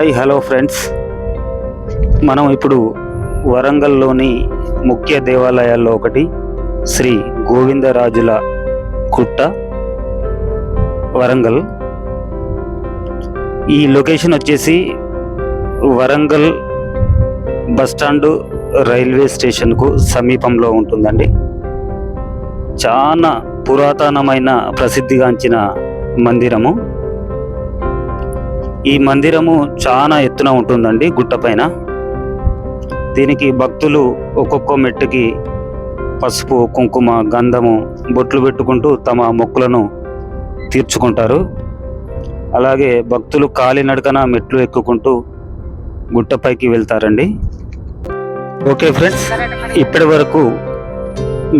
Hi hello friends, మనం ఇప్పుడు వరంగల్లోని ముఖ్య దేవాలయాల్లో ఒకటి శ్రీ గోవిందరాజుల గుట్ట వరంగల్. ఈ లొకేషన్ వచ్చేసి వరంగల్ బస్టాండు రైల్వే స్టేషన్కు సమీపంలో ఉంటుందండి. చాలా పురాతనమైన ప్రసిద్ధిగాంచిన మందిరము. ఈ మందిరము చాలా ఎత్తున ఉంటుందండి గుట్టపైన. దీనికి భక్తులు ఒక్కొక్క మెట్టుకి పసుపు, కుంకుమ, గంధము, బొట్లు పెట్టుకుంటూ తమ మొక్కులను తీర్చుకుంటారు. అలాగే భక్తులు కాలినడకన మెట్లు ఎక్కుకుంటూ గుట్టపైకి వెళ్తారండి. ఓకే ఫ్రెండ్స్, ఇప్పటి వరకు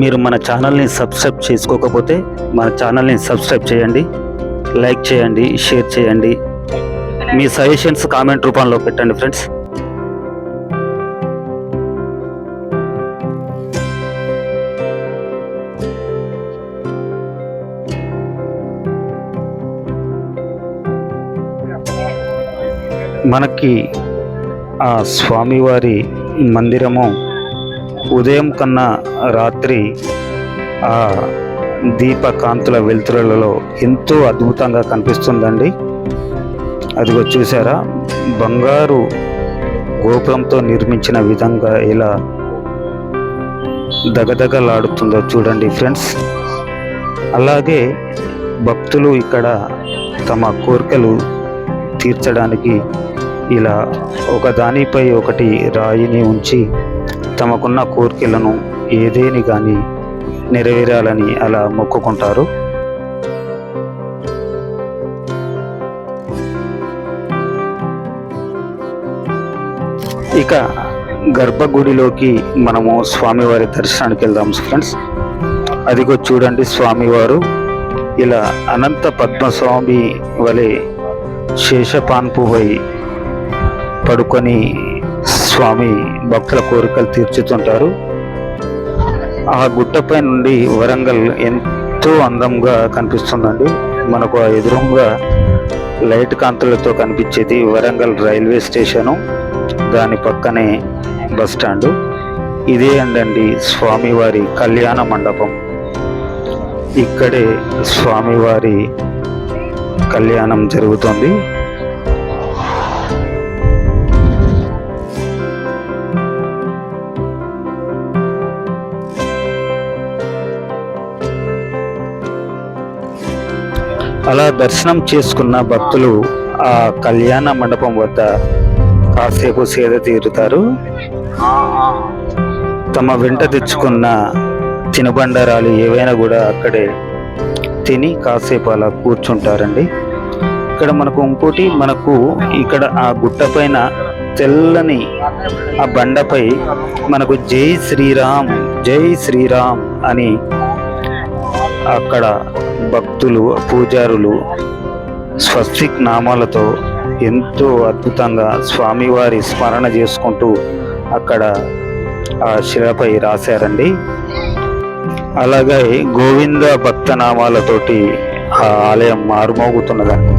మీరు మన ఛానల్ని సబ్స్క్రైబ్ చేసుకోకపోతే మన ఛానల్ని సబ్స్క్రైబ్ చేయండి, లైక్ చేయండి, షేర్ చేయండి. మీ సజెషన్స్ కామెంట్ రూపంలో పెట్టండి ఫ్రెండ్స్. మనకి ఆ స్వామివారి మందిరము ఉదయం కన్నా రాత్రి ఆ దీపకాంతుల వెలుతురులలో ఎంతో అద్భుతంగా కనిపిస్తుందండి. అదిగో చూసారా, బంగారు గోపురంతో నిర్మించిన విధంగా ఎలా దగదగలాడుతుందో చూడండి ఫ్రెండ్స్. అలాగే భక్తులు ఇక్కడ తమ కోరికలు తీర్చడానికి ఇలా ఒకదానిపై ఒకటి రాయిని ఉంచి తమకున్న కోరికలను ఏదేని కానీ నెరవేరాలని అలా మొక్కుకుంటారు. ఇక గర్భగుడిలోకి మనము స్వామివారి దర్శనానికి వెళ్దాం ఫ్రెండ్స్. అదిగో చూడండి, స్వామివారు ఇలా అనంత పద్మస్వామి వలె శేషపాన్పుపై పడుకొని స్వామి భక్తుల కోరికలు తీర్చుతుంటారు. ఆ గుట్టపై నుండి వరంగల్ ఎంతో అందంగా కనిపిస్తుందండి. మనకు ఆ ఎదురుగా లైట్ కాంతులతో కనిపించేది వరంగల్ రైల్వే స్టేషను, దాని పక్కనే బస్ స్టాండు. ఇదే అండి స్వామివారి కళ్యాణ మండపం. ఇక్కడే స్వామివారి కళ్యాణం జరుగుతుంది. అలా దర్శనం చేసుకున్న భక్తులు ఆ కళ్యాణ మండపం వద్ద కాసేపు సేద తీరుతారు. తమ వెంట తెచ్చుకున్న తినుబండారాలు ఏవైనా కూడా అక్కడే తిని కాసేపు అలా కూర్చుంటారండి. ఇక్కడ మనకు ఇంకోటి, ఇక్కడ ఆ గుట్ట పైన తెల్లని ఆ బండపై మనకు జై శ్రీరామ్, జై శ్రీరామ్ అని అక్కడ భక్తులు, పూజారులు స్వస్తిక్ నామాలతో ఎంతో అద్భుతంగా స్వామివారి స్మరణ చేసుకుంటూ అక్కడ ఆ శిలపై రాశారండి. అలాగే గోవింద భక్తనామాలతోటి ఆ ఆలయం మారుమోగుతున్నదండి.